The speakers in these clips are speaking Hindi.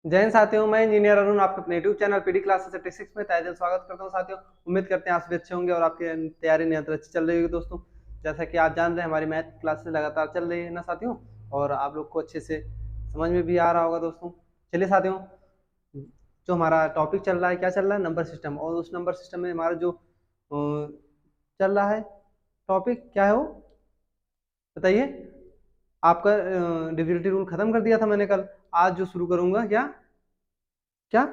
जय हिंद साथियों, मैं इंजीनियर अरुण आपके अपने यूट्यूब चैनल पीडी क्लासेस 36 में तहे दिल स्वागत करता हूं। साथियों, उम्मीद करते हैं आप सभी अच्छे होंगे और आपकी तैयारी निरंतर अच्छी चल रही होगी। दोस्तों, जैसा कि आप जान रहे हैं, हमारी मैथ क्लासेस लगातार चल रही है ना साथियों, और आप लोग को अच्छे से समझ में भी आ रहा होगा। दोस्तों, चलिए साथियों, जो हमारा टॉपिक चल रहा है, क्या चल रहा है, नंबर सिस्टम। और उस नंबर सिस्टम में हमारा जो चल रहा है टॉपिक क्या है वो बताइए। आपका डिविजिबिलिटी रूल खत्म कर दिया था मैंने कल। आज जो शुरू करूंगा क्या क्या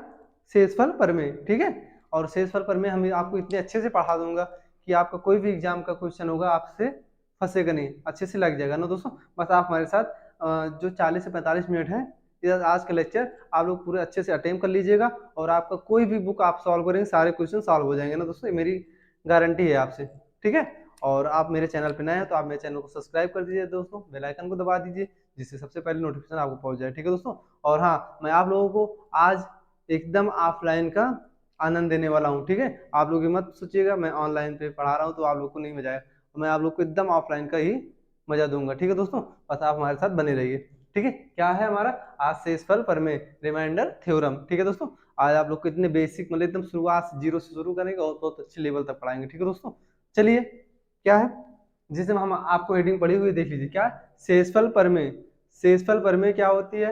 शेषफल प्रमेय, ठीक है। और शेषफल प्रमेय हम आपको इतने अच्छे से पढ़ा दूंगा कि आपका कोई भी एग्जाम का क्वेश्चन होगा आपसे फंसेगा नहीं, अच्छे से लग जाएगा ना दोस्तों। बस आप हमारे साथ जो 40 से 45 मिनट है इधर आज का लेक्चर आप लोग पूरे अच्छे से अटेम्प्ट कर लीजिएगा, और आपका कोई भी बुक आप सॉल्व करेंगे सारे क्वेश्चन सॉल्व हो जाएंगे ना दोस्तों, ये मेरी गारंटी है आपसे, ठीक है। और आप मेरे चैनल पे नए हैं तो आप मेरे चैनल को सब्सक्राइब कर दीजिए दोस्तों, बेल आइकन को दबा दीजिए जिससे सबसे पहले नोटिफिकेशन आपको पहुंच जाए, ठीक है दोस्तों। और हाँ, मैं आप लोगों को आज एकदम ऑफलाइन का आनंद देने वाला हूँ, ठीक है। आप लोग ये मत सोचिएगा मैं ऑनलाइन पे पढ़ा रहा हूँ तो आप लोग को नहीं मजा आएगा। मैं आप लोग को एकदम ऑफलाइन का ही मजा दूंगा, ठीक है दोस्तों। बस आप हमारे साथ बने रहिए, ठीक है। क्या है हमारा आज शेषफल प्रमेय रिमाइंडर थ्योरम, ठीक है दोस्तों। आज आप लोग को इतने बेसिक मतलब एकदम शुरुआत से जीरो से शुरू करेंगे और बहुत अच्छे लेवल तक पढ़ाएंगे, ठीक है दोस्तों। चलिए, क्या है जिसे हम आपको हेडिंग पढ़ी हुई देख लीजिए, क्या शेषफल प्रमेय। शेषफल प्रमेय क्या होती है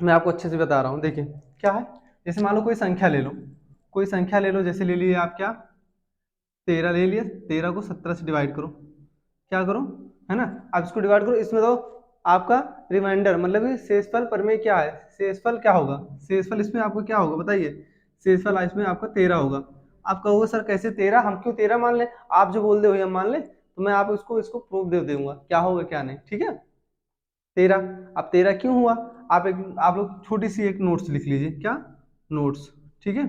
मैं आपको अच्छे से बता रहा हूँ, देखिए क्या है। जैसे मान लो कोई संख्या ले लो, कोई संख्या ले लो, जैसे ले लिए आप क्या 13 ले लिए, 13 को 17 से डिवाइड करो, क्या करो, है ना। आप इसको डिवाइड करो, इसमें तो आपका रिमाइंडर मतलब कि शेषफल प्रमेय क्या है, शेषफल क्या होगा, शेषफल इसमें आपको क्या होगा बताइए। शेषफल इसमें आपका 13 होगा। आप कहोगे सर कैसे 13, हम क्यों 13 मान ले, आप जो बोल दे हम मान ले, तो मैं आप इसको इसको प्रूफ दे दूंगा क्या होगा क्या नहीं, ठीक है। 13, अब 13 क्यों हुआ, आप लोग छोटी सी एक नोट्स लिख लीजिए, क्या नोट्स, ठीक है,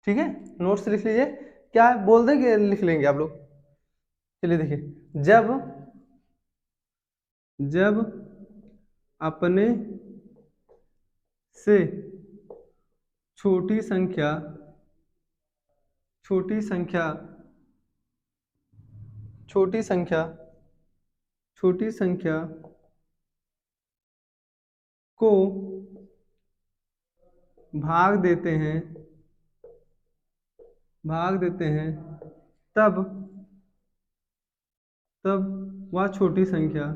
ठीक है। नोट्स लिख लीजिए, क्या है बोल देंगे लिख लेंगे आप लोग। चलिए देखिए, जब जब अपने से छोटी संख्या छोटी संख्या छोटी संख्या छोटी संख्या को भाग देते हैं तब तब वह छोटी संख्या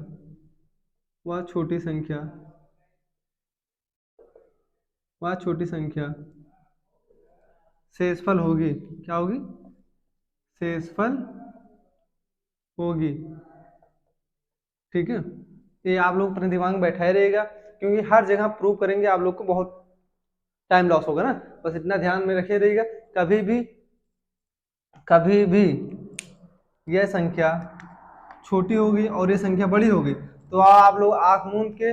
शेषफल होगी, क्या होगी, शेषफल होगी, ठीक है। ये आप लोग अपने दिमाग में बैठा ही रहेगा, क्योंकि हर जगह प्रूव करेंगे आप लोग को बहुत टाइम लॉस होगा ना। बस इतना ध्यान में रखे रहिएगा, कभी भी कभी भी यह संख्या छोटी होगी और ये संख्या बड़ी होगी तो आप लोग आंख मूंद के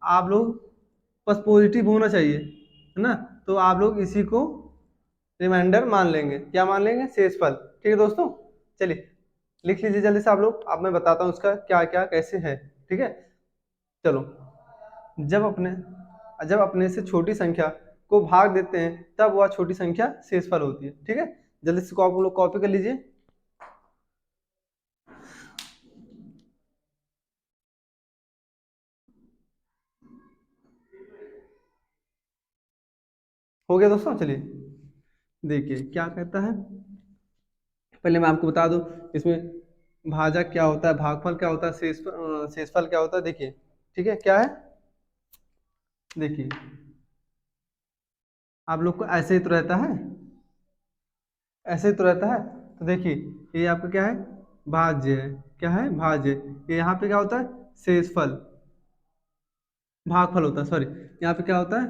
आप लोग बस पॉजिटिव होना चाहिए, है ना। तो आप लोग इसी को रिमाइंडर मान लेंगे, क्या मान लेंगे, शेषफल, ठीक है दोस्तों। चलिए लिख लीजिए जल्दी से आप लोग, अब मैं बताता हूँ इसका क्या क्या कैसे है, ठीक है। चलो, जब अपने जब अपने से छोटी संख्या को भाग देते हैं तब वह छोटी संख्या शेषफल होती है, ठीक है। जल्दी से आप लोग कॉपी कर लीजिए। हो गया दोस्तों, चलिए देखिए क्या कहता है। पहले मैं आपको बता दूं इसमें भाजक क्या होता है, भागफल क्या होता है, शेषफल क्या होता है, देखिए, ठीक है। क्या है देखिए, आप लोग को ऐसे ही तो रहता है, ऐसे ही तो रहता है। तो देखिए ये आपका क्या है, भाज्य है, क्या है भाज्य। ये यहाँ पे क्या होता है, शेषफल, भागफल होता है, सॉरी, यहाँ पे क्या होता है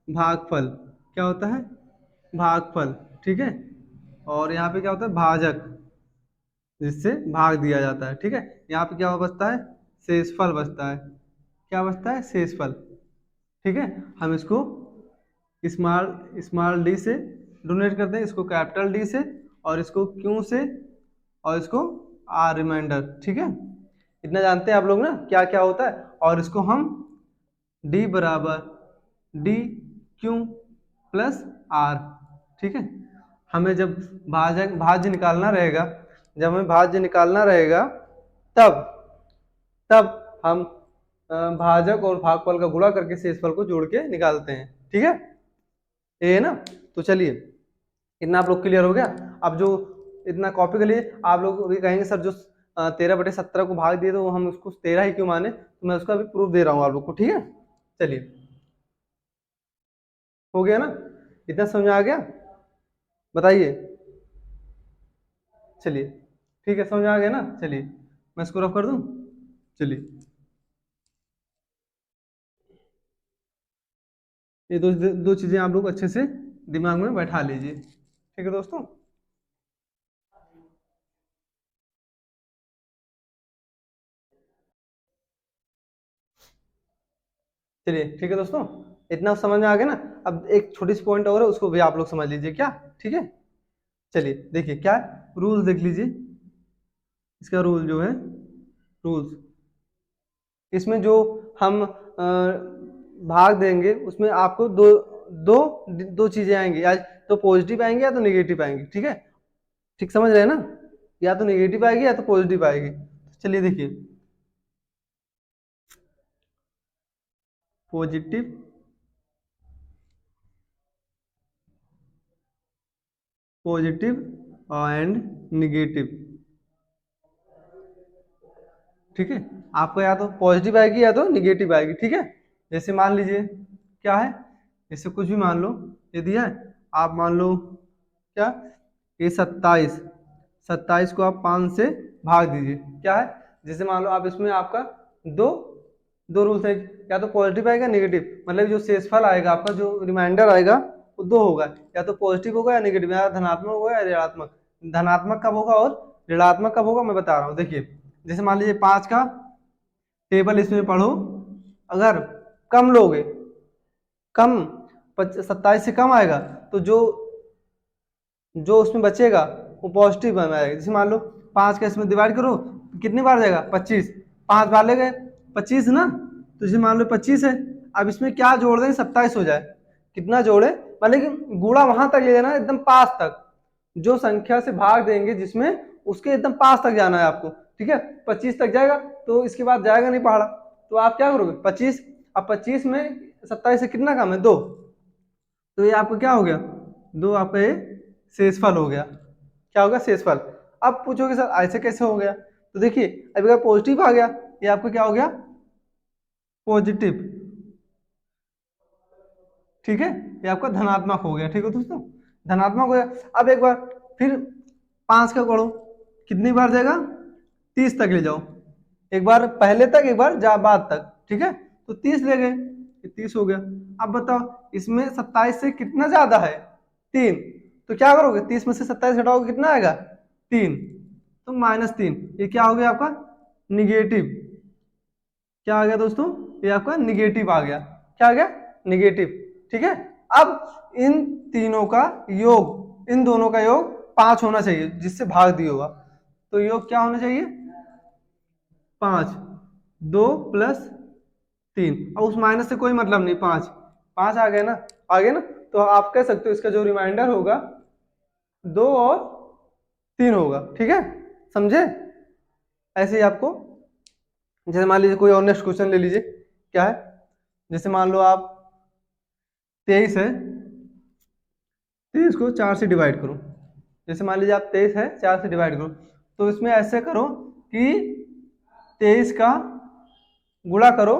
भागफल, क्या होता है भागफल, ठीक है। और यहाँ पे क्या होता है भाजक, जिससे भाग दिया जाता है, ठीक है। यहाँ पे क्या बचता है, शेषफल बचता है, क्या बचता है, शेषफल, ठीक है। हम इसको स्मॉल स्मॉल डी से डोनेट करते हैं, इसको कैपिटल डी से, और इसको क्यू से, और इसको आर रिमाइंडर, ठीक है। इतना जानते हैं आप लोग ना क्या क्या होता है। और इसको हम डी बराबर डी क्यू प्लस आर, ठीक है। हमें जब भाज्य निकालना रहेगा, जब हमें भाज्य निकालना रहेगा तब तब हम भाजक और भागफल का गुणा करके शेषफल को जोड़ के निकालते हैं। ठीक है, ये है ना। तो चलिए, इतना आप लोग क्लियर हो गया। अब जो इतना कॉपी कर लिए, आप लोग भी कहेंगे सर जो 13/17 को भाग दिए तो हम उसको 13 ही क्यों माने, तो मैं उसका भी प्रूफ दे रहा हूँ आप लोग को। ठीक है, चलिए, हो गया ना, इतना समझ में आ गया, बताइए। चलिए ठीक है, समझ में आ गया ना। चलिए मैं इसको रफ कर दूं। चलिए, ये दो चीजें आप लोग अच्छे से दिमाग में बैठा लीजिए। ठीक है दोस्तों, चलिए ठीक है दोस्तों, इतना समझ में आ गया ना। अब एक छोटी सी पॉइंट और है, उसको भी आप लोग समझ लीजिए क्या। ठीक है, चलिए देखिए क्या है, रूल्स देख लीजिए। इसका रूल जो है, रूल्स, इसमें जो हम भाग देंगे उसमें आपको दो दो दो चीजें आएंगी, या तो पॉजिटिव आएंगे या तो निगेटिव आएंगे। ठीक है, ठीक समझ रहे हैं ना, या तो निगेटिव आएगी या तो पॉजिटिव आएगी। चलिए देखिए, पॉजिटिव पॉजिटिव एंड निगेटिव। ठीक है, आपको या तो पॉजिटिव आएगी या तो निगेटिव आएगी। ठीक है, जैसे मान लीजिए क्या है, जैसे कुछ भी मान लो, ये दिया है, आप मान लो क्या, ये 27, 27 को आप 5 से भाग दीजिए। क्या है, जैसे मान लो आप इसमें आपका दो दो रूल्स है, या तो पॉजिटिव आएगा निगेटिव, मतलब जो शेषफल आएगा आपका, जो रिमाइंडर आएगा वो दो होगा, या तो पॉजिटिव होगा या निगेटिव, या धनात्मक होगा या ऋणात्मक। धनात्मक कब होगा और ऋणात्मक कब होगा मैं बता रहा हूँ। देखिए, जैसे मान लीजिए 5 का टेबल इसमें पढ़ो, अगर कम लोगे, कम 27 से कम आएगा तो जो जो उसमें बचेगा वो पॉजिटिव बन आएगा। जैसे मान लो 5 का इसमें डिवाइड करो, कितनी बार जाएगा, 25, 5 बार ले गए 25 ना, तो जैसे मान लो 25 है, अब इसमें क्या जोड़ दें, 27 हो जाए। कितना जोड़े, मतलब कि गुणा वहां तक ले जाना, एकदम पास तक, जो संख्या से भाग देंगे जिसमें, उसके एकदम पास तक जाना है आपको। ठीक है, 25 तक जाएगा तो इसके बाद जाएगा नहीं पहाड़ा, तो आप क्या करोगे, 25, अब 25 में 27 से कितना कम है, 2, तो ये आपका क्या हो गया, 2 आपका ये शेषफल हो गया। क्या होगा, शेषफल। अब पूछोगे सर ऐसे कैसे हो गया, तो देखिए अभी अगर पॉजिटिव आ गया, ये आपका क्या हो गया, पॉजिटिव। ठीक है, ये आपका धनात्मक हो गया। ठीक है दोस्तों, धनात्मक हो गया। अब एक बार फिर 5 का करो, कितनी बार जाएगा, 30 तक ले जाओ, एक बार पहले तक एक बार जा बाद तक। ठीक है, तो 30 ले गए, 30 हो गया। अब बताओ इसमें 27 से कितना ज्यादा है, 3, तो क्या करोगे, 30 में से 27 घटाओगे कितना आएगा, 3, तो -3, ये क्या हो गया आपका, निगेटिव। क्या आ गया दोस्तों, ये आपका निगेटिव आ गया। क्या आ गया, निगेटिव। ठीक है, अब इन तीनों का योग, इन दोनों का योग 5 होना चाहिए जिससे भाग दिया होगा, तो योग क्या होना चाहिए, 5, 2 + 3, और उस माइनस से कोई मतलब नहीं, 5, 5 आ गया ना, आ गया ना, तो आप कह सकते हो इसका जो रिमाइंडर होगा 2 और 3 होगा। ठीक है, समझे। ऐसे ही आपको, जैसे मान लीजिए कोई और नेक्स्ट क्वेश्चन ले लीजिए, क्या है, जैसे मान लो आप 23 है, 23 को 4 से डिवाइड करो। जैसे मान लीजिए आप 23 है, 4 से डिवाइड करो, तो इसमें ऐसे करो कि 23 का गुणा करो,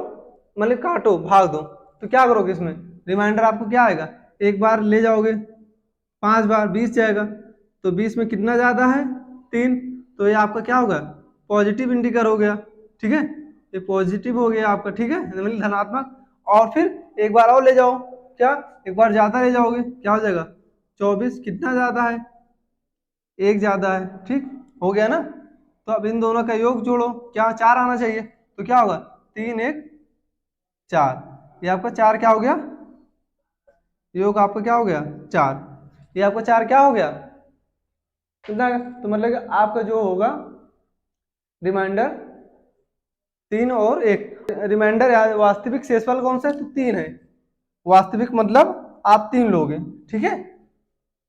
मतलब काटो, भाग दो, तो क्या करोगे इसमें, रिमाइंडर आपको क्या आएगा, एक बार ले जाओगे, 5 बार 20 जाएगा, तो 20 में कितना ज्यादा है, 3, तो ये आपका क्या होगा, पॉजिटिव इंडिकर हो गया। ठीक है, ये पॉजिटिव हो गया आपका। ठीक है, मतलब धनात्मक। और फिर एक बार और ले जाओ, क्या, एक बार ज्यादा ले जाओगे, क्या हो जाएगा, 24, कितना ज्यादा है, 1 ज्यादा है। ठीक, हो गया ना, तो अब इन दोनों का योग जोड़ो, क्या 4 आना चाहिए, तो क्या होगा, 3 1 4, ये आपका 4 क्या हो गया, योग आपका क्या हो गया, 4, ये आपका 4 क्या हो गया, कितना, तो मतलब कि आपका जो होगा रिमाइंडर 3 और 1, रिमाइंडर वास्तविक शेषफल कौन सा है, तो 3 है, वास्तविक मतलब आप 3 लोगे। ठीक है,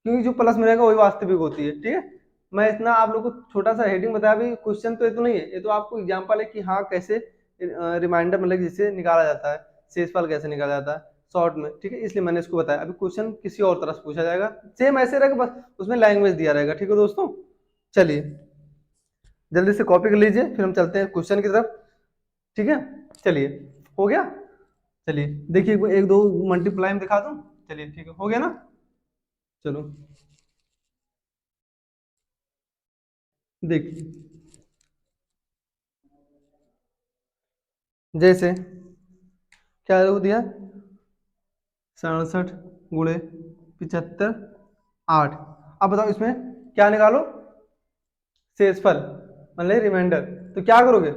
क्योंकि जो प्लस में रहेगा वही वास्तविक होती है। ठीक है, मैं इतना आप लोग को छोटा सा हेडिंग बताया, भी क्वेश्चन तो ये तो नहीं है, ये तो आपको एग्जांपल है कि हाँ कैसे रिमाइंडर मतलब जिससे निकाला जाता है, शेषफल कैसे निकाला जाता है शॉर्ट में, ठीक है, इसलिए मैंने इसको बताया। अभी क्वेश्चन किसी और तरह से पूछा जाएगा, सेम ऐसे रहेगा, बस उसमें लैंग्वेज दिया रहेगा, ठीक है दोस्तों। चलिए जल्दी से कॉपी कर लीजिए, फिर हम चलते हैं क्वेश्चन की तरफ, ठीक है। चलिए, हो गया। चलिए देखिए, एक दो मल्टीप्लाई में दिखा दूं। चलिए ठीक है, हो गया ना। चलो देखिए, जैसे क्या दिया, 67 × 75 8। अब बताओ इसमें क्या निकालो, शेषफल मतलब रिमाइंडर। तो क्या करोगे,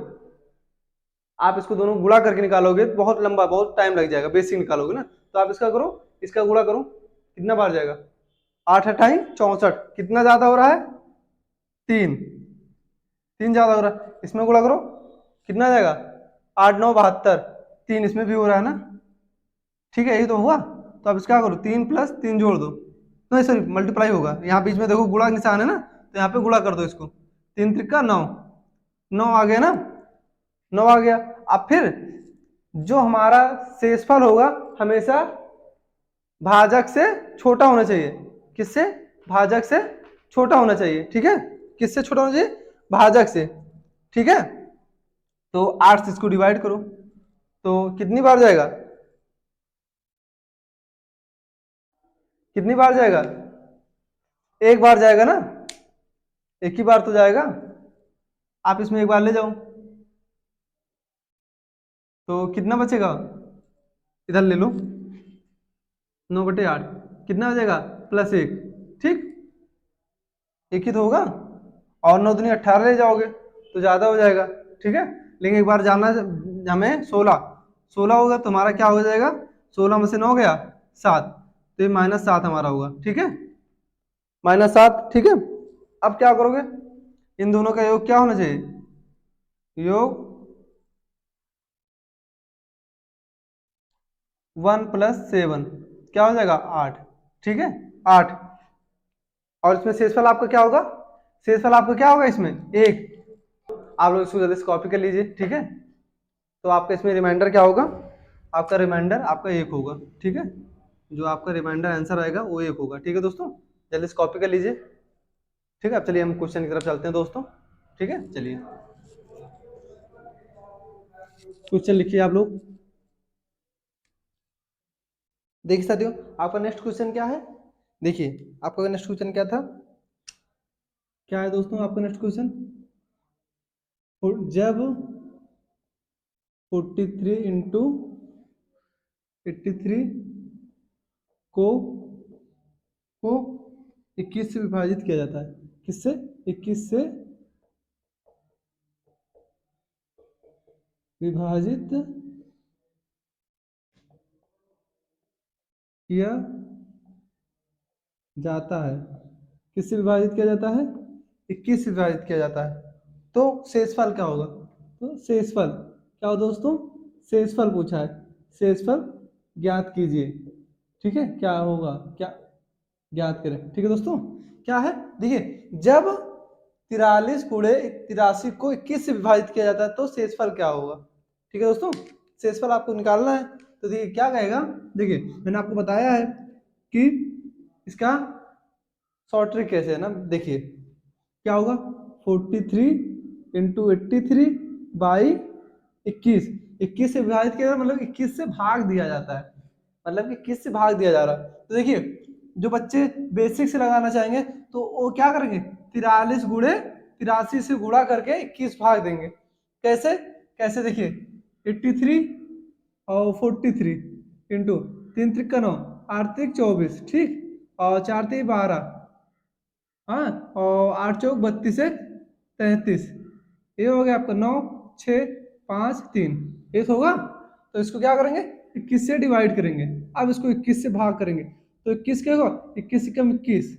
आप इसको दोनों गुणा करके निकालोगे तो बहुत लंबा, बहुत टाइम लग जाएगा, बेसिक निकालोगे ना। तो आप इसका करो, इसका गुणा करो, कितना बार जाएगा, 8×8 = 64, कितना ज्यादा हो रहा है, 3, 3 ज्यादा हो रहा है, इसमें गुणा करो, कितना जाएगा, 8×9 = 72, 3 इसमें भी हो रहा है ना, ठीक है, यही तो हुआ। तो आप इसका करो, 3 + 3 जोड़ दो, नहीं सॉरी मल्टीप्लाई होगा, यहाँ बीच में देखो गुणा निशान है ना, तो यहाँ पे गुणा कर दो इसको, 3×3 = 9, 9 आ गया ना, 9 आ गया। अब फिर जो हमारा शेषफल होगा हमेशा भाजक से छोटा होना चाहिए, किससे, भाजक से छोटा होना चाहिए, ठीक है, किससे छोटा होना चाहिए, भाजक से, ठीक है। तो 8 से इसको डिवाइड करो, तो कितनी बार जाएगा, कितनी बार जाएगा, एक बार जाएगा ना, एक ही बार तो जाएगा। आप इसमें एक बार ले जाओ, तो कितना बचेगा, इधर ले लो, 9/8 कितना हो जाएगा, +1, ठीक, एक ही तो होगा, और 9 दूनी 18 ले जाओगे तो ज्यादा हो जाएगा, ठीक है। लेकिन एक बार जाना हमें 16, 16 होगा तो हमारा क्या हो जाएगा, 16 में से 9 गया 7, तो ये -7 हमारा होगा, ठीक है, -7, ठीक है। अब क्या करोगे, इन दोनों का योग क्या होना चाहिए, योग 1 + 7 क्या हो जाएगा, 8, ठीक है, 8। और इसमें शेषफल आपका क्या होगा, शेषफल आपका क्या होगा इसमें, 1। आप लोग इसको जल्दी से कॉपी कर लीजिए, ठीक है। तो आपका इसमें रिमाइंडर क्या होगा, आपका रिमाइंडर आपका 1 होगा, ठीक है, जो आपका रिमाइंडर आंसर आएगा वो 1 होगा, ठीक है दोस्तों। जल्दी से कॉपी कर लीजिए, ठीक है। अब चलिए हम क्वेश्चन की तरफ चलते हैं दोस्तों, ठीक है। चलिए क्वेश्चन लिखिए आप लोग। देखिए साथियों, आपका नेक्स्ट क्वेश्चन क्या है, देखिए आपका नेक्स्ट क्वेश्चन क्या था, क्या है दोस्तों आपका नेक्स्ट क्वेश्चन, जब 43 × 83 को 21 से विभाजित किया जाता है, किससे, 21 से विभाजित किया जाता है, किससे विभाजित किया जाता है, 21 से विभाजित किया जाता है, तो शेषफल क्या होगा, तो शेषफल क्या हो दोस्तों, शेषफल पूछा है, शेषफल ज्ञात कीजिए, ठीक है, क्या होगा, क्या ज्ञात करें, ठीक है दोस्तों। क्या है, देखिए जब 43 × 83 को 21 से विभाजित किया जाता है तो शेषफल क्या होगा, ठीक है दोस्तों, शेषफल आपको निकालना है। तो देखिए क्या कहेगा, देखिए मैंने आपको बताया है कि इसका शॉर्ट ट्रिक कैसे है ना, देखिए क्या होगा, 43 × 83/21, 21 से विभाजित किया जाता है, मतलब 21 से भाग दिया जाता है, मतलब कि किस से भाग दिया जा रहा है। तो देखिए जो बच्चे बेसिक से लगाना चाहेंगे तो वो क्या करेंगे, 43 × 83 से गुणा करके 21 भाग देंगे, कैसे, कैसे देखिए 83 और 43 इंटू 3×3 = 9, 8×3 = 24, ठीक, और 4×3 = 12, हाँ, और 8×4 = 32, ये हो गया आपका 9, 6, 5, 3, ये तो होगा। तो इसको क्या करेंगे, 21 से डिवाइड करेंगे, अब इसको 21 से भाग करेंगे, तो 21 क्या होगा, 21 × 21,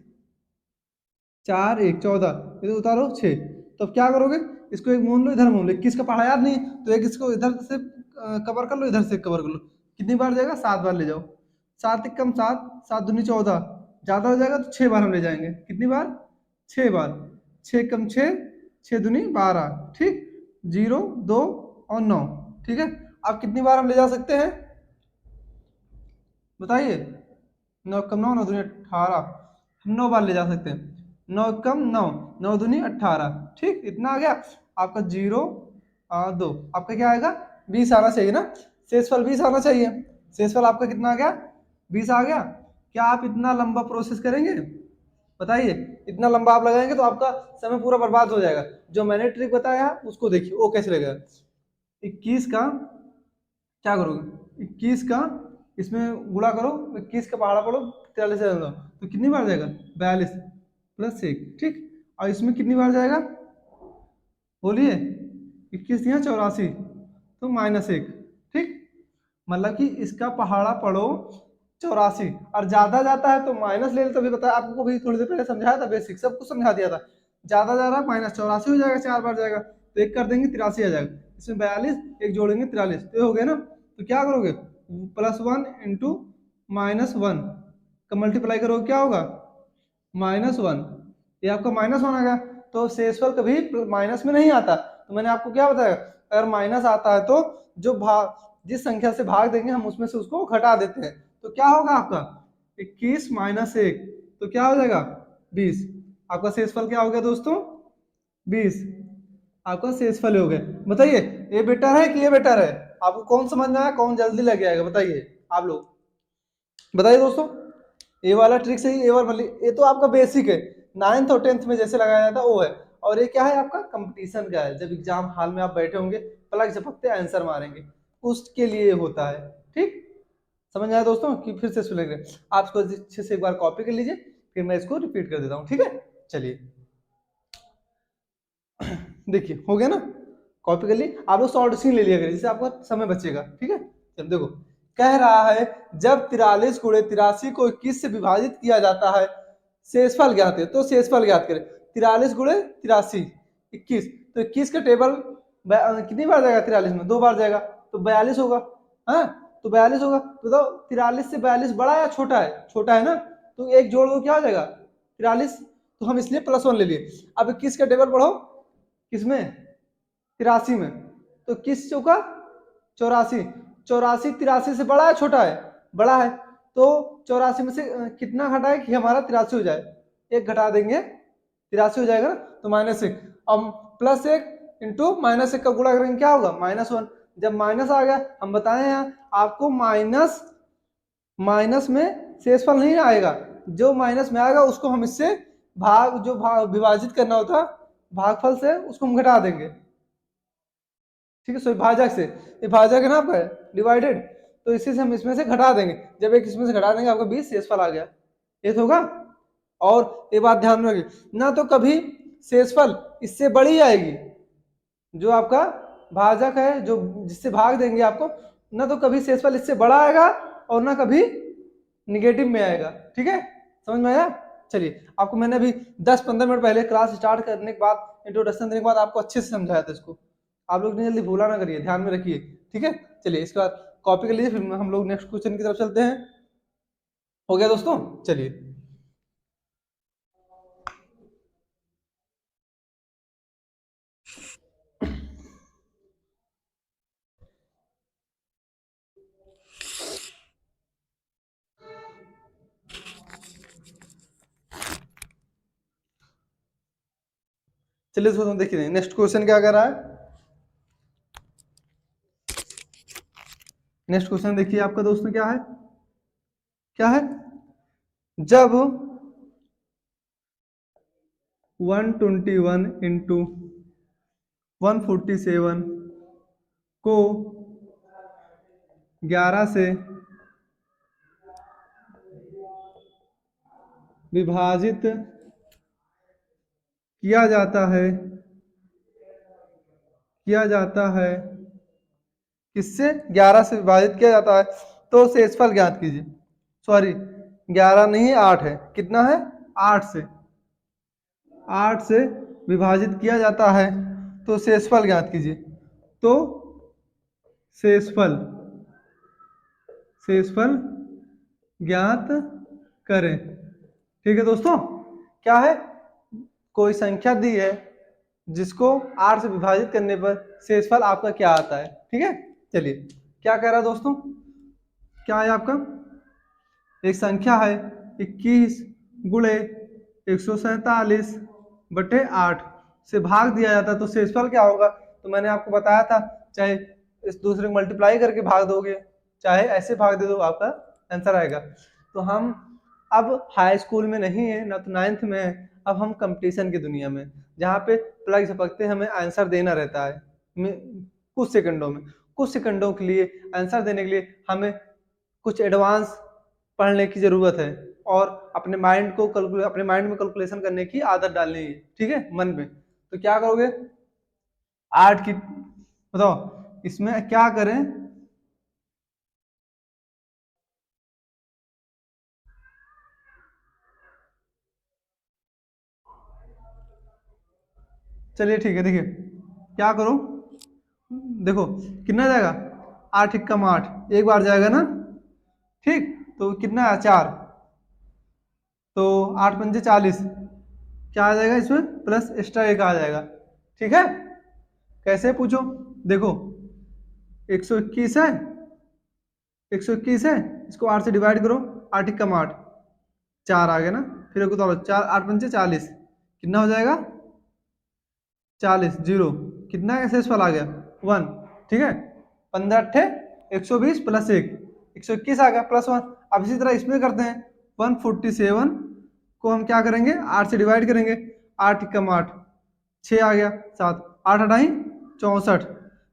4, 1, 14, इधर उतारो 6, तो अब क्या करोगे, इसको एक मोल लो, इधर मोल लो, 21 का पढ़ा याद नहीं तो एक इसको इधर से कवर कर लो, इधर से कवर कर लो, कितनी बार जाएगा, 7 बार ले जाओ, 7×1 = 7, 7×2 = 14, ज्यादा हो जाएगा तो 6 बार हम ले जाएंगे, कितनी बार, 6 बार, 6×6 = 6, 6×2 = 12, ठीक, 0, 2 और 9, ठीक है। अब कितनी बार हम ले जा सकते हैं बताइए? 9 कम 9, 9 दूनी 18, हम 9 बार ले जा सकते हैं। 9 कम 9, 9 दूनी 18, ठीक, इतना आ गया आपका 0 2, आपका क्या आएगा 20 आना चाहिए ना, शेषफल 20 आना चाहिए। शेषफल आपका कितना आ गया 20 आ गया। क्या आप इतना लंबा प्रोसेस करेंगे बताइए? इतना लंबा आप लगाएंगे तो आपका समय पूरा बर्बाद हो जाएगा। जो मैंने ट्रिक बताया उसको देखिए वो कैसे लगेगा। 21 का क्या करोगे, 21 का इसमें गुणा करो, 21 का पहाड़ा पढ़ो 43 से दो तो कितनी बार जाएगा 42 प्लस 1, ठीक। और इसमें कितनी बार जाएगा बोलिए? 21 या 84 तो -1, ठीक। मतलब कि इसका पहाड़ा पढ़ो 84 और ज्यादा जाता है तो माइनस ले लेते, अभी बताया आपको भी थोड़ी देर पहले समझाया था, बेसिक सब कुछ समझा दिया था। ज्यादा जा रहा है -84 हो जाएगा, 4 बार जाएगा तो एक कर देंगे 83 आ जाएगा, इसमें 42 एक जोड़ेंगे 43 तो हो गया ना। तो क्या करोगे +1 इंटू -1 का मल्टीप्लाई करोगे क्या होगा -1, ये आपका -1 आ गया। तो शेषफल कभी माइनस में नहीं आता। तो मैंने आपको क्या बताया, अगर माइनस आता है तो जो भाग जिस संख्या से भाग देंगे हम उसमें से उसको घटा देते हैं। तो क्या होगा आपका 21 - 1 तो क्या हो जाएगा 20। आपका शेषफल क्या हो गया दोस्तों 20, आपका शेषफल हो गया। बताइए ये बेटर है कि ये बेटर है? आपको कौन समझना है, कौन जल्दी लग जाएगा बताइए आप लोग बताइए दोस्तों। ए वाला ट्रिक सही, ए वाला ये तो आपका बेसिक है, 9th और 10th में जैसे लगाया जाता है वो है। और ये क्या है आपका कंपटीशन का है, जब एग्जाम हॉल में आप बैठे होंगे पलक झपकते आंसर मारेंगे उसके लिए होता है, ठीक। समझ आया दोस्तों कि फिर से सुनेंगे आप इसको अच्छे से एक बार कॉपी कर लीजिए, फिर मैं इसको रिपीट कर देता हूँ, ठीक है। चलिए देखिए हो गया ना, कॉपी कर ली आप लोग, शॉर्ट सीन ले लिया करिए जिससे आपका समय बचेगा, ठीक है। चल देखो कह रहा है जब 43 गुणे 83 को 21 से विभाजित किया जाता है शेषफल ज्ञात है, तो शेषफल ज्ञात करें। 43 गुणे 83 21, तो 21 का टेबल कितनी बार जाएगा 43 में 2 बार जाएगा तो 42 होगा, हाँ तो 42 होगा। तो बताओ 43 से 42 बड़ा या छोटा है? छोटा है ना, तो एक जोड़ दो क्या हो जाएगा 43, तो हम इसलिए +1 ले लिए। अब 21 का टेबल पढ़ो किसमें 83 में, तो किस चौका 84, 84 83 से बड़ा है छोटा है? बड़ा है। तो 84 में से कितना घटाए कि हमारा 83 हो जाए, एक घटा देंगे 83 हो जाएगा ना, तो -1 अब +1 इंटू -1 का गुणा करेंगे क्या होगा -1। जब माइनस आ गया हम बताए हैं आपको माइनस में शेषफल नहीं आएगा, जो माइनस में आएगा उसको हम इससे भाग विभाजित करना होता भागफल से उसको हम घटा देंगे, ठीक है। सो भाजक से, ये भाजक है ना आपका डिवाइडेड, तो इसी से हम इसमें से घटा देंगे, जब एक इसमें से घटा देंगे आपका 20 शेषफल आ गया, ये तो होगा। और ये बात ध्यान में रखिए ना, तो कभी शेषफल इससे बड़ी आएगी, जो आपका भाजक है जो जिससे भाग देंगे आपको, ना तो कभी शेषफल इससे बड़ा आएगा और ना कभी निगेटिव में आएगा, ठीक है। समझ में आया? चलिए आपको मैंने अभी 10-15 मिनट पहले क्लास स्टार्ट करने के बाद इंट्रोडक्शन देने के बाद आपको अच्छे से समझाया था इसको, आप लोग इतनी जल्दी भूला ना करिए, ध्यान में रखिए, ठीक है। चलिए इसके बाद कॉपी कर लीजिए, फिर हम लोग नेक्स्ट क्वेश्चन की तरफ चलते हैं। हो गया दोस्तों? चलिए चलिए दोस्तों देखिए नेक्स्ट क्वेश्चन क्या कर रहा है। नेक्स्ट क्वेश्चन देखिए आपका दोस्तों क्या है, क्या है जब 121 इंटू 147 को 11 से विभाजित किया जाता है किससे 11 से विभाजित किया जाता है, तो शेषफल ज्ञात कीजिए। सॉरी 11 नहीं 8 है, कितना है 8 से विभाजित किया जाता है तो शेषफल ज्ञात कीजिए। तो शेषफल ज्ञात करें, ठीक है दोस्तों। क्या है, कोई संख्या दी है जिसको 8 से विभाजित करने पर शेषफल आपका क्या आता है, ठीक है। चलिए क्या कह रहा है दोस्तों, क्या है आपका, एक संख्या है 21 गुणे 147 बटे 8 से भाग दिया जाता है तो शेषफल क्या होगा। तो मैंने आपको बताया था, चाहे इस दूसरे को मल्टीप्लाई करके भाग दोगे, चाहे ऐसे भाग दे दो, आपका आंसर आएगा। तो हम अब हाई स्कूल में नहीं है ना, तो 9th में है, अब हम कंपटीशन की दुनिया में, जहाँ पे प्लग झपकते हमें आंसर देना रहता है कुछ सेकंडों में। कुछ सेकंडों के लिए आंसर देने के लिए हमें कुछ एडवांस पढ़ने की जरूरत है और अपने माइंड को अपने माइंड में कैलकुलेशन करने की आदत डालनी है, ठीक है, मन में। तो क्या करोगे, 8 की बताओ इसमें क्या करें, चलिए ठीक है, देखिए क्या करो, देखो कितना जाएगा, 8 इक्कम 8 एक बार जाएगा ना, ठीक, तो कितना है 4, तो 8 पंजे 40, क्या आ जाएगा इसमें प्लस एक्स्ट्रा एक आ जाएगा, ठीक है। कैसे पूछो, देखो 121 है, 121 है, इसको 8 से डिवाइड करो, 8 इक्कम 8, 4 आ गया ना, फिर एक उतारो, 4 8 पंचे 40, कितना हो जाएगा 40, जीरो, कितना का शेषफल आ गया 1, ठीक है। 15 अट्ठे 120 प्लस 1, 121 आ गया प्लस 1। अब इसी तरह इसमें करते हैं, 147 को हम क्या करेंगे 8 से डिवाइड करेंगे, 8 इक्कम 8, 6 आ गया 7, 8 अठाई 64,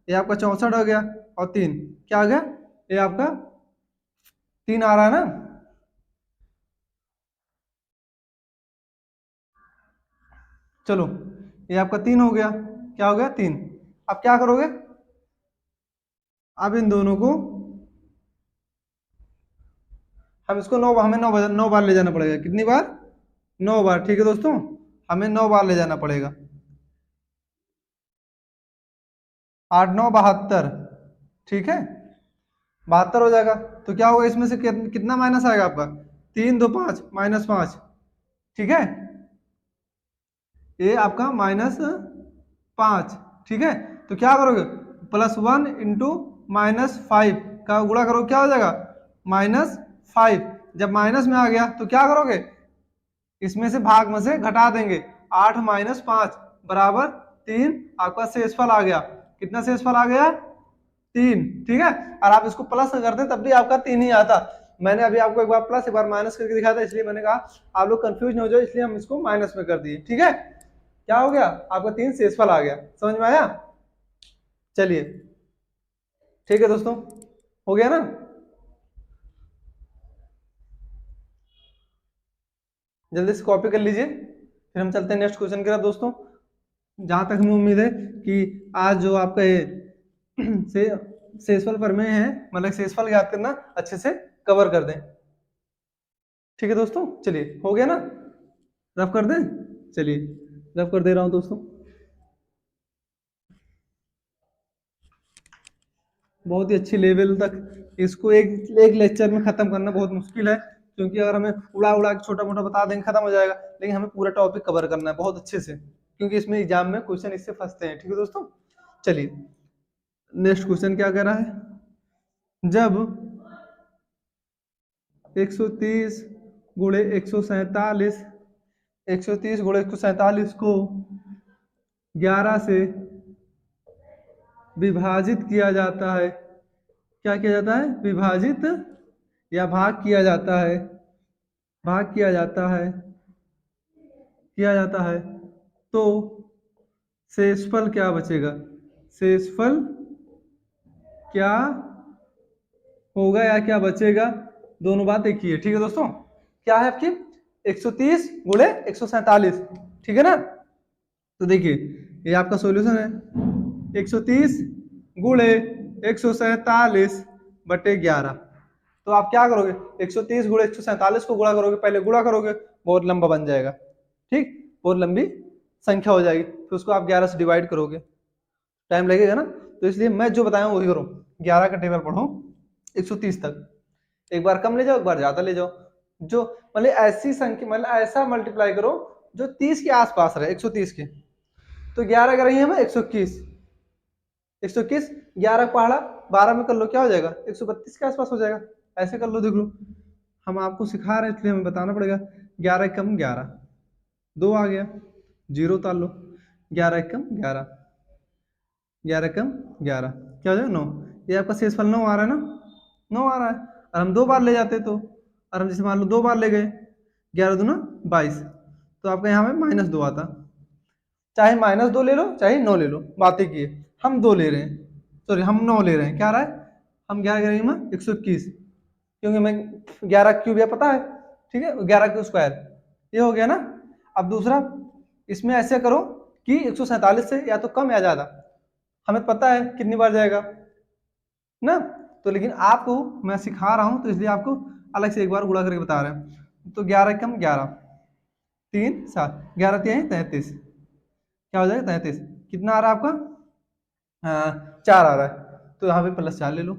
ये आपका 64 हो गया, और 3 क्या आ गया, ये आपका 3 आ रहा है ना। चलो ये आपका 3 हो गया, क्या हो गया 3। अब क्या करोगे, अब इन दोनों को हम इसको 9, हमें 9 बार ले जाना पड़ेगा, कितनी बार 9 बार, ठीक है दोस्तों, हमें 9 बार ले जाना पड़ेगा, 8 9 72, ठीक है, 72 हो जाएगा। तो क्या होगा इसमें से कितना माइनस आएगा आपका, 3 2 5 -5, ठीक है, ये आपका -5, ठीक है। तो क्या करोगे, +1 इंटू -5 का गुणा करो, क्या हो जाएगा -5। जब माइनस में आ गया तो क्या करोगे, इसमें से भाग में से घटा देंगे, 8 -5 बराबर 3, आपका शेषफल आ गया, कितना शेषफल आ गया 3, ठीक है। और आप इसको प्लस करते तब भी आपका 3 ही आता। मैंने अभी आपको एक बार प्लस एक बार माइनस करके दिखाया था, इसलिए मैंने कहा आप लोग कंफ्यूज न हो जाओ, इसलिए हम इसको माइनस में कर दिए, ठीक है। क्या हो गया आपका 3 शेषफल आ गया, समझ में आया। चलिए ठीक है दोस्तों, हो गया ना। जल्दी से कॉपी कर लीजिए, फिर हम चलते हैं नेक्स्ट क्वेश्चन की तरफ दोस्तों। जहां तक हमें उम्मीद है कि आज जो आपका ये से शेषफल प्रमेय है, मतलब शेषफल याद करना अच्छे से कवर कर दें, ठीक है दोस्तों। चलिए हो गया ना, रफ कर दें, चलिए रफ कर दे रहा हूं दोस्तों। बहुत ही अच्छी लेवल तक इसको एक एक लेक्चर में खत्म करना बहुत मुश्किल है, क्योंकि अगर हमें उड़ा उड़ा के छोटा मोटा बता देंगे खत्म हो जाएगा, लेकिन हमें पूरा टॉपिक कवर करना है बहुत अच्छे से, क्योंकि इसमें एग्जाम में क्वेश्चन इससे फंसते हैं, ठीक है दोस्तों। चलिए नेक्स्ट क्वेश्चन क्या कह रहा है, जब 130 गुणे 147 130 गुणे 147 को 11 से विभाजित किया जाता है, क्या किया जाता है, विभाजित या भाग किया जाता है, भाग किया जाता है, तो शेषफल क्या बचेगा, शेषफल क्या होगा या क्या बचेगा, दोनों बात एक ही है, ठीक है दोस्तों। क्या है आपकी 130 गुणे 147, ठीक है ना। तो देखिए ये आपका सॉल्यूशन है, 130 गुणे 147 बटे 11। तो आप क्या करोगे, 130 गुणे 147 को गुणा करोगे, पहले गुणा करोगे, बहुत लंबा बन जाएगा, ठीक, बहुत लंबी संख्या हो जाएगी, फिर उसको आप 11 से डिवाइड करोगे, टाइम लगेगा ना। तो इसलिए मैं जो बताया वही करो, 11 का टेबल पढ़ो 130 तक, एक बार कम ले जाओ एक बार ज्यादा ले जाओ, जो मतलब ऐसी संख्या, मतलब ऐसा मल्टीप्लाई करो जो 30 के आसपास रहे, 130 के। तो 11 का रही है हमें 121, 121, 11 पहाड़ा 12 में कर लो, क्या हो जाएगा 132 के आसपास हो जाएगा। ऐसे कर लो, देख लो, हम आपको सिखा रहे हैं इसलिए हमें बताना पड़ेगा। 11 कम 11, 2 आ गया, जीरो उतार लो, 11 कम 11, 11 कम 11, क्या हो जाएगा 9। ये आपका शेषफल 9 आ रहा है ना, 9 आ रहा है। और हम 2 बार ले जाते तो, और हम जैसे मान लो 2 बार ले गए, 11 दूना 22, तो आपका यहाँ पे -2 आता। चाहे -2 ले लो चाहे 9 ले लो, बातें की है। हम 2 ले रहे हैं, सॉरी हम 9 ले रहे हैं, क्या आ रहा है, हम 11 में 121, क्योंकि हमें 11 क्यूब या पता है, ठीक है, 11 क्यू स्क्वायर, ये हो गया ना। अब दूसरा, इसमें ऐसे करो कि 147 से या तो कम या ज्यादा, हमें पता है कितनी बार जाएगा ना, तो लेकिन आपको मैं सिखा रहा हूं तो इसलिए आपको अलग से एक बार गुणा करके बता रहे हैं। तो 11 कम 11, 3 7, 11 3 33, क्या हो जाएगा 33, कितना आ रहा है आपका, 4 आ रहा है, तो यहाँ पे +4 ले लो,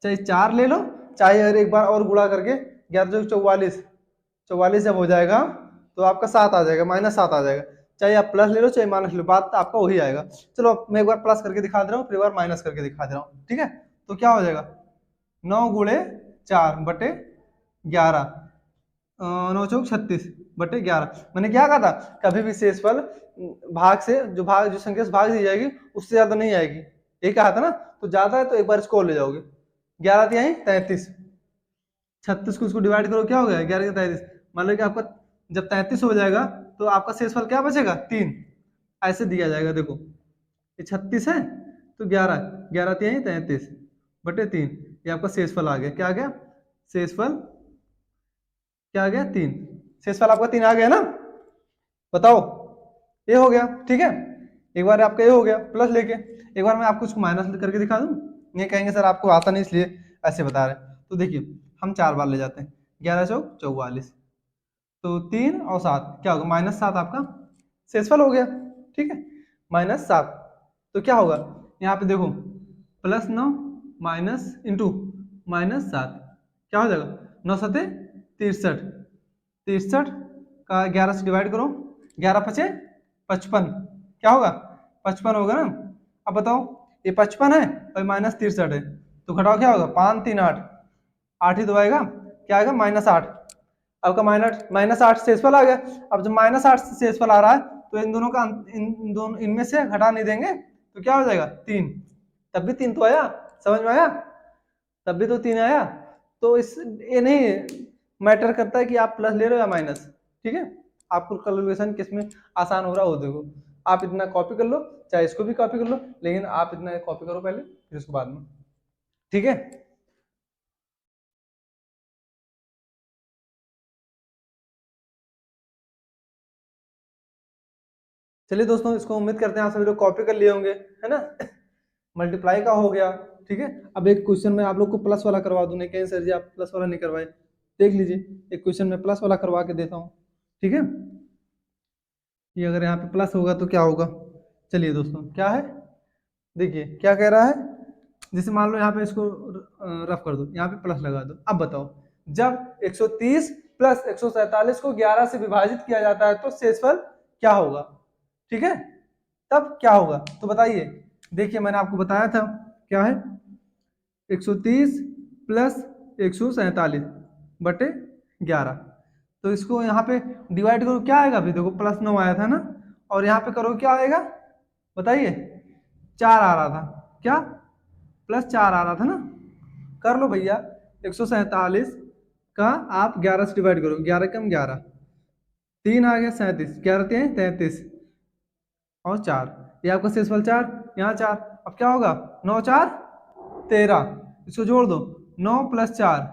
चाहे 4 ले लो, चाहे अगर एक बार और गुणा करके 11 44 जब हो जाएगा तो आपका 7 आ जाएगा, -7 आ जाएगा। चाहे आप प्लस ले लो चाहे माइनस ले लो, बात आपका वही आएगा। चलो मैं एक बार प्लस करके दिखा दे रहा हूँ, फिर एक बार माइनस करके दिखा दे रहा हूँ, ठीक है। तो क्या हो जाएगा, 9 गुणे 4 बटे 11, 9 चौक 36 बटे 11। मैंने क्या कहा था, कभी भी शेषफल भाग से जो संख्या से भाग दी जाएगी उससे ज्यादा नहीं आएगी, ये कहा था ना। तो ज्यादा है तो एक बार इसको और ले जाओगे, 11 तिहाई 33, 36 को इसको डिवाइड करो, क्या हो गया 11 का 33। मान लो कि आपका जब 33 हो जाएगा तो आपका शेषफल क्या बचेगा 3, ऐसे दिया जाएगा। देखो ये 36 है तो 11, 11 तिहाई 33 बटे 3, ये आपका शेषफल आ गया, क्या आ गया शेषफल, क्या आ गया 3, शेषफल आपका 3 आ गया ना। बताओ, ये हो गया, ठीक है। एक बार आपका ये हो गया प्लस लेके, एक बार मैं आपको इसको माइनस करके दिखा दूं। ये कहेंगे सर आपको आता नहीं इसलिए ऐसे बता रहे हैं, तो देखिए हम 4 बार ले जाते हैं, 11 चौक 44, तो 3 और 7 क्या होगा -7 आपका शेषफल हो गया, ठीक है, -7। तो क्या होगा यहाँ पे देखो, +9 माइनस इंटू -7, क्या हो जाएगा 9 सते 63, 63 का 11 से डिवाइड करो, 11 पचे 55, क्या होगा 55 होगा ना। अब बताओ ये 55 है और -63 है, तो घटाओ क्या होगा 5 3 8, 8 ही तो आएगा, क्या आएगा -8। आपका -8 शेषफल आ गया। अब जब -8 शेषफल आ रहा है तो इन दोनों का इन दोनों इनमें से घटा नहीं देंगे तो क्या हो जाएगा 3, तब भी 3 तो आया, समझ में आया, तब भी तो 3 आया। तो इस ये नहीं मैटर करता है कि आप प्लस ले रहे हो या माइनस, ठीक है। आपको कैलकुलेशन किसमें आसान हो रहा हो, देखो आप इतना कॉपी कर लो, चाहे इसको भी कॉपी कर लो, लेकिन आप इतना कॉपी करो पहले फिर उसके बाद में, ठीक है। चलिए दोस्तों, इसको उम्मीद करते हैं आप सभी लोग कॉपी कर लिए होंगे, है ना। मल्टीप्लाई का हो गया, ठीक है। अब एक क्वेश्चन में आप लोग को प्लस वाला करवा दूं, नहीं कहें सर जी आप प्लस वाला नहीं करवाए, देख लीजिए एक क्वेश्चन में प्लस वाला करवा के देता हूँ, ठीक है। ये अगर यहाँ पे प्लस होगा तो क्या होगा, चलिए दोस्तों क्या है, देखिए क्या कह रहा है। जैसे मान लो यहाँ पे इसको रफ कर दो, यहाँ पे प्लस लगा दो। अब बताओ जब 130 प्लस 147 को 11 से विभाजित किया जाता है तो शेषफल क्या होगा, ठीक है, तब क्या होगा तो बताइए। देखिए मैंने आपको बताया था क्या है, 130 प्लस 147 बटे 11, तो इसको यहाँ पे डिवाइड करो, क्या आएगा, अभी देखो +9 आया था ना, और यहाँ पे करो क्या आएगा बताइए, 4 आ रहा था, क्या +4 आ रहा था ना। कर लो भैया, 147 का आप 11 से डिवाइड करो, 11 कम 11, 3 आ गया 37, 11 3 33 और 4, ये आपका शेषफल 4, यहाँ 4। अब क्या होगा 9 4 13, इसको जोड़ दो, 9 + 4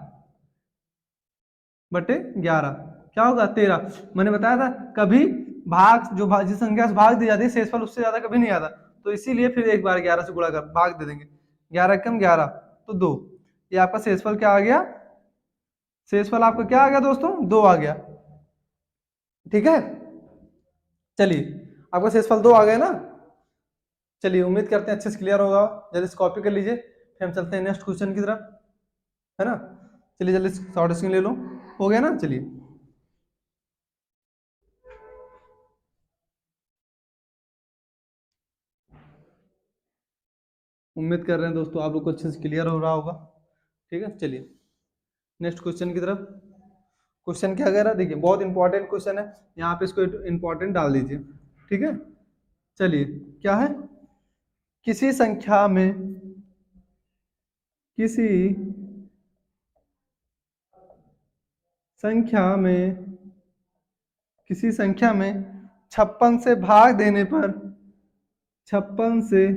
बटे 11, क्या होगा 13। मैंने बताया था कभी जिस संख्या से भाग दी जाती है शेषफल उससे ज्यादा कभी नहीं आता, तो इसीलिए फिर एक बार 11 से गुणा कर भाग दे देंगे, 11 कम 11 तो 2, ये आपका शेषफल क्या आ गया, शेषफल आपका क्या आ गया दोस्तों 2 आ गया, ठीक है। चलिए आपका शेषफल 2 आ गया ना। चलिए उम्मीद करते हैं अच्छे से क्लियर होगा, जल्दी से कॉपी कर लीजिए, फिर हम चलते हैं नेक्स्ट क्वेश्चन की तरफ, है ना। चलिए जल्दी शॉर्ट स्क्रीन ले लो, हो गया ना, चलिए। उम्मीद कर रहे हैं दोस्तों आप लोग को अच्छे से क्लियर हो रहा होगा। ठीक है, चलिए नेक्स्ट क्वेश्चन की तरफ। क्वेश्चन क्या कह रहा है, देखिए बहुत इंपॉर्टेंट क्वेश्चन है, यहाँ पे इसको इंपॉर्टेंट डाल दीजिए। ठीक है, चलिए क्या है, किसी संख्या में किसी संख्या में किसी संख्या में 56 से भाग देने पर 56 से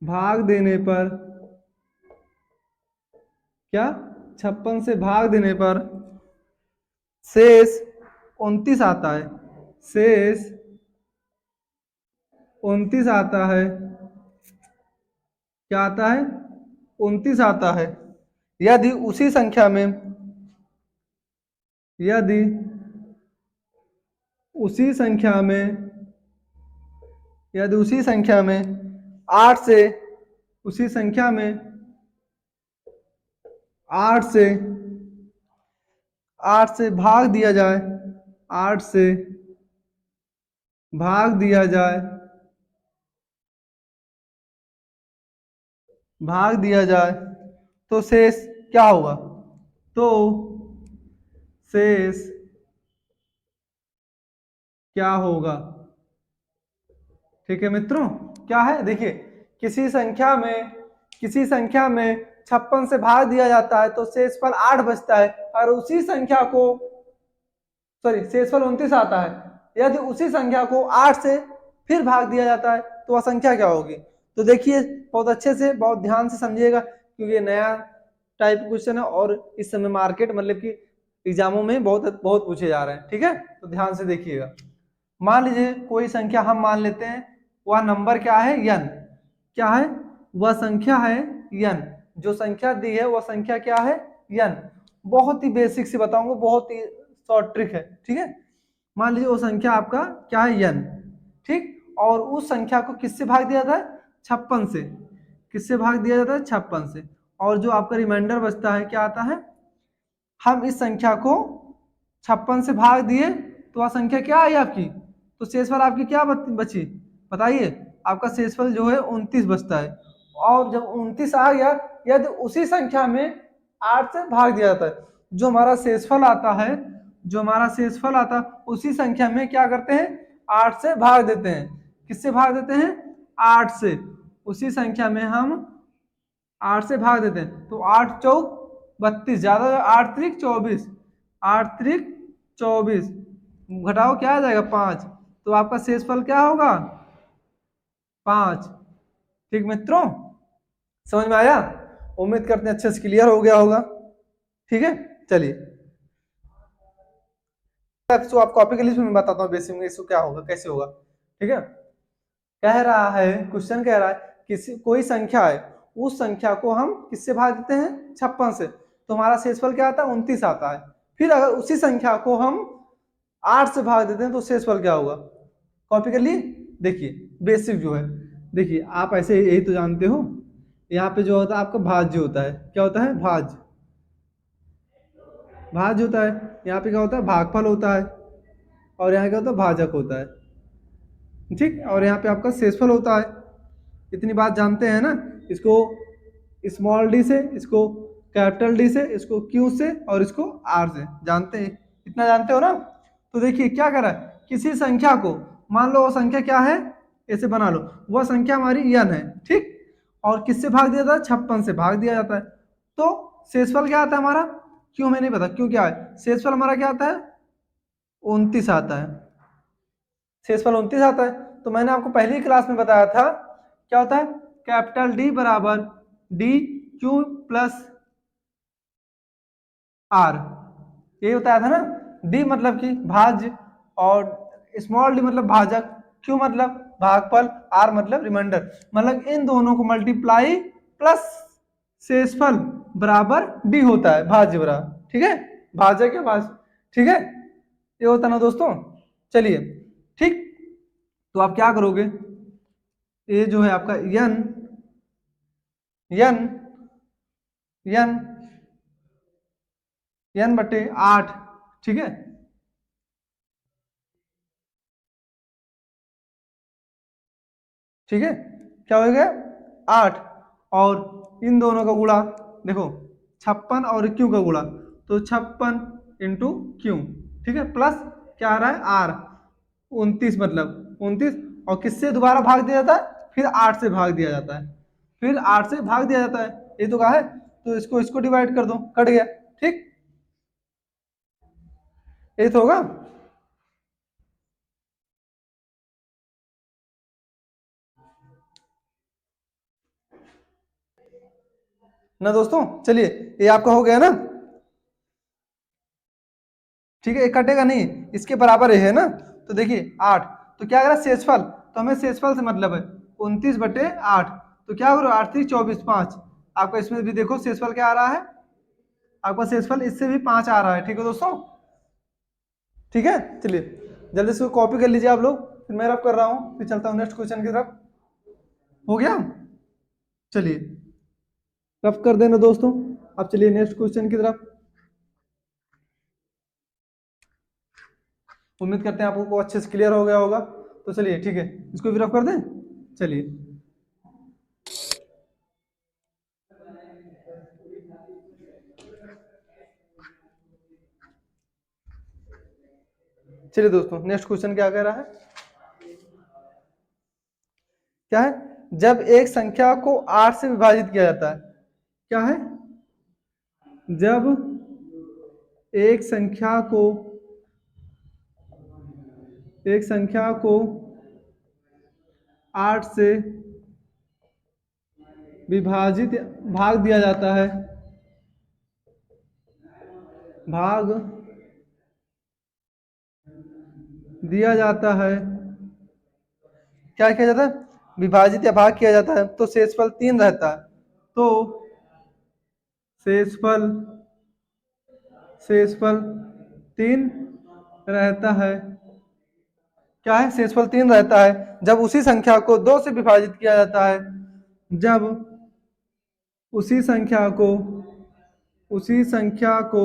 भाग देने पर क्या, 56 से भाग देने पर शेष 29 आता है, शेष 29 आता है। क्या आता है, 29 आता है। यदि उसी संख्या में यदि उसी संख्या में यदि उसी संख्या में 8 से उसी संख्या में 8 से 8 से भाग दिया जाए 8 से भाग दिया जाए भाग दिया जाए तो शेष क्या होगा, तो शेष क्या होगा। ठीक है मित्रों, क्या है, देखिए किसी संख्या में 56 से भाग दिया जाता है तो शेषफल 8 बचता है, और उसी संख्या को शेषफल 29 आता है। यदि उसी संख्या को 8 से फिर भाग दिया जाता है तो वह संख्या क्या होगी। तो देखिए बहुत अच्छे से बहुत ध्यान से समझिएगा, क्योंकि ये नया टाइप क्वेश्चन है और इस समय मार्केट मतलब कि एग्जामों में बहुत बहुत पूछे जा रहे हैं। ठीक है, तो ध्यान से देखिएगा। मान लीजिए कोई संख्या हम मान लेते हैं, वह नंबर क्या है, n। क्या है, वह संख्या है n। जो संख्या दी है वह संख्या क्या है, n। बहुत ही बेसिक से बताऊंगा, बहुत ही शॉर्ट ट्रिक है। ठीक है, मान लीजिए वो संख्या आपका क्या है, n। ठीक, और उस संख्या को किससे भाग दिया जाता है, 56 से। किससे भाग दिया जाता है, 56 से। और जो आपका रिमाइंडर बचता है क्या आता है, हम इस संख्या को 56 से भाग दिए तो वह संख्या क्या आई आपकी, तो शेषफल आपकी क्या बची, बताइए। आपका शेषफल जो है 29 बचता है। और जब 29 आ गया, यदि उसी संख्या में 8 से भाग दिया जाता है, जो हमारा शेषफल आता है उसी संख्या में क्या करते हैं, 8 से भाग देते हैं। किससे भाग देते हैं, 8 से। उसी संख्या में हम 8 से भाग देते हैं तो 8 चौक 32, ज्यादा 8 त्रिक 24, 8 त्रिक 24, घटाओ क्या आ जाएगा 5, तो आपका शेषफल क्या होगा 5। ठीक मित्रों, समझ में आया, उम्मीद करते हैं अच्छे से क्लियर हो गया होगा। ठीक है, चलिए तो आप कॉपी के लिए मैं बताता हूँ बेसिक में इसको क्या होगा, कैसे होगा। ठीक है, कह रहा है, क्वेश्चन कह रहा है किसी कोई संख्या है, उस संख्या को हम किससे भाग देते हैं, 56 से, तो हमारा शेषफल क्या आता है, 29 आता है। फिर अगर उसी संख्या को हम 8 से भाग देते हैं तो शेषफल क्या होगा, कॉपी कर लिए। देखिए बेसिक जो है, देखिए आप ऐसे यही तो जानते हो, यहाँ पे जो होता है आपका भाज्य होता है, क्या होता है, भाज्य होता है। यहाँ पे क्या होता है, भागफल होता है, और यहाँ क्या होता है, भाजक होता है। ठीक, और यहाँ पे आपका शेषफल होता है। इतनी बात जानते हैं ना, इसको स्मॉल डी से, इसको कैपिटल डी से, इसको क्यू से, और इसको आर से जानते हैं, इतना जानते हो ना। तो देखिए क्या कर रहा है, किसी संख्या को, मान लो वो संख्या क्या है, ऐसे बना लो, वह संख्या हमारी n है। ठीक, और किससे भाग दिया जाता है, 56 से भाग दिया जाता है। तो शेषफल क्या आता है हमारा, क्यों हमें नहीं पता क्यों क्या है, शेषफल हमारा क्या आता है, 29 आता है। शेषफल 29 आता है। तो मैंने आपको पहली क्लास में बताया था क्या होता है, कैपिटल डी बराबर डी क्यू प्लस आर, ये बताया था ना। डी मतलब कि भाज्य, और स्मॉल डी मतलब भाजक, क्यू मतलब भागफल, आर मतलब रिमाइंडर। मतलब इन दोनों को मल्टीप्लाई प्लस शेषफल बराबर डी होता है, भाज्य बराबर। ठीक है, भाजक या भाज्य। ठीक है, ये होता ना दोस्तों। चलिए ठीक, तो आप क्या करोगे, ये जो है आपका यन यन यन यन बटे 8। ठीक है, ठीक है, क्या हो गया 8, और इन दोनों का गुणा देखो 56 और क्यू का गुणा, तो 56 इंटू क्यू, ठीक है, प्लस क्या आ रहा है आर 29, मतलब 29, और किससे दोबारा भाग दिया जाता है, फिर 8 से भाग दिया जाता है, फिर 8 से भाग दिया जाता है, ये तो कहा है, तो इसको डिवाइड कर दो, कट गया, ठीक, ये तो होगा। ना दोस्तों, चलिए ये आपका हो गया ना, ठीक है, ये कटेगा नहीं, इसके बराबर ये है ना, तो देखिए 8, तो क्या करा शेषफल, तो हमें शेषफल से मतलब है 29/8, तो क्या करो 8 3 24 5, आपका इसमें भी देखो शेषफल क्या आ रहा है, आपका शेषफल इससे भी 5 आ रहा है, ठीक है दोस्तों, ठीक है, चलिए जल्दी से कॉपी कर लीजिए आप लोग, फिर मैं रफ कर रहा हूँ, फिर चलता हूँ नेक्स्ट क्वेश्चन की तरफ, हो गया, चलिए रफ कर देना दोस्तों, अब चलिए नेक्स्ट क्वेश्चन की तरफ, उम्मीद करते हैं आपको अच्छे से क्लियर हो गया होगा, तो चलिए ठीक है, इसको भी रफ कर दें, चलिए चलिए दोस्तों नेक्स्ट क्वेश्चन क्या कह रहा है, क्या है, जब एक संख्या को 8 से विभाजित किया जाता है, क्या है, जब एक संख्या को एक संख्या को 8 से विभाजित भाग दिया जाता है, भाग दिया जाता है, क्या किया जाता है, विभाजित या भाग किया जाता है, तो शेषफल 3 रहता है, तो शेषफल शेषफल 3 रहता है, क्या है, शेषफल 3 रहता है जब उसी संख्या को 2 से विभाजित किया जाता है, जब उसी संख्या को उसी संख्या को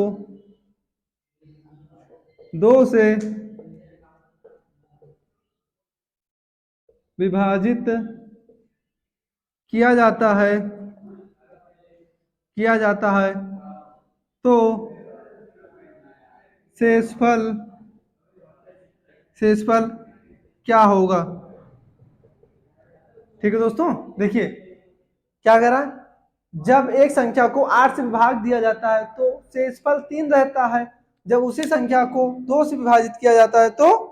2 से विभाजित किया जाता है तो शेषफल शेषफल क्या होगा, ठीक है दोस्तों, देखिए क्या कह रहा है, जब एक संख्या को 8 से विभाग दिया जाता है तो शेषफल 3 रहता है, जब उसी संख्या को 2 से विभाजित किया जाता है तो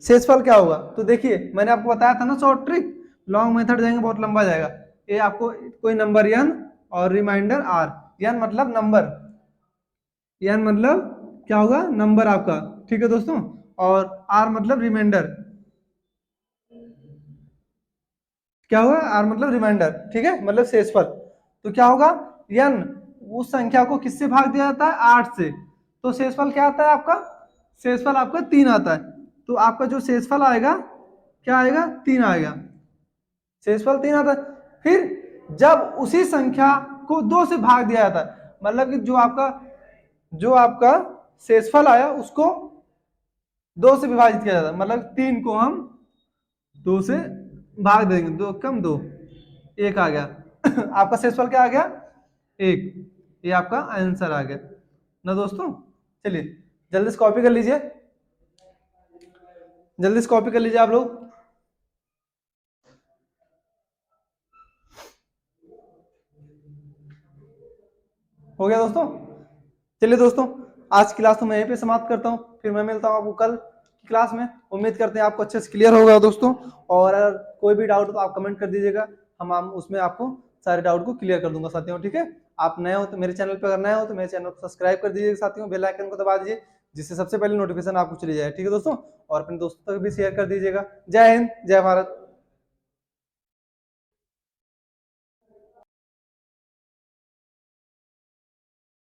शेषफल क्या होगा, तो देखिए मैंने आपको बताया था ना शॉर्ट ट्रिक, लॉन्ग मेथड जाएंगे बहुत लंबा जाएगा, ये आपको कोई नंबर n और रिमाइंडर r, n मतलब नंबर, n मतलब क्या होगा नंबर आपका, ठीक है दोस्तों, और r मतलब रिमाइंडर, क्या होगा r मतलब रिमाइंडर, ठीक है, मतलब शेषफल, तो क्या होगा n उस संख्या को किससे भाग दिया जाता है 8 से, तो शेषफल क्या आता है आपका, शेषफल आपका 3 आता है, तो आपका जो शेषफल आएगा क्या आएगा 3 आएगा, शेषफल 3 आता है, फिर जब उसी संख्या को 2 से भाग दिया जाता है, मतलब कि जो आपका शेषफल आया उसको 2 से विभाजित किया जाता है, मतलब 3 को हम 2 से भाग देंगे, 2 कम 2, 1 आ गया आपका शेषफल क्या आ गया 1, ये आपका आंसर आ गया ना दोस्तों, चलिए जल्दी से कॉपी कर लीजिए, जल्दी से कॉपी कर लीजिए आप लोग, हो गया दोस्तों, चलिए दोस्तों आज की क्लास तो मैं यहीं पे समाप्त करता हूँ, फिर मैं मिलता हूँ आपको कल की क्लास में, उम्मीद करते हैं आपको अच्छे से क्लियर होगा दोस्तों, और अगर कोई भी डाउट हो तो आप कमेंट कर दीजिएगा, हम उसमें आपको सारे डाउट को क्लियर कर दूंगा साथियों, ठीक है, आप नए हो तो मेरे चैनल पर अगर नए हो तो मेरे चैनल को सब्सक्राइब कर दीजिएगा साथियों, बेल आइकन को दबा दीजिए जिससे सबसे पहले नोटिफिकेशन आपको चली जाए, ठीक है दोस्तों, और अपने दोस्तों तक भी शेयर कर दीजिएगा, जय हिंद जय भारत।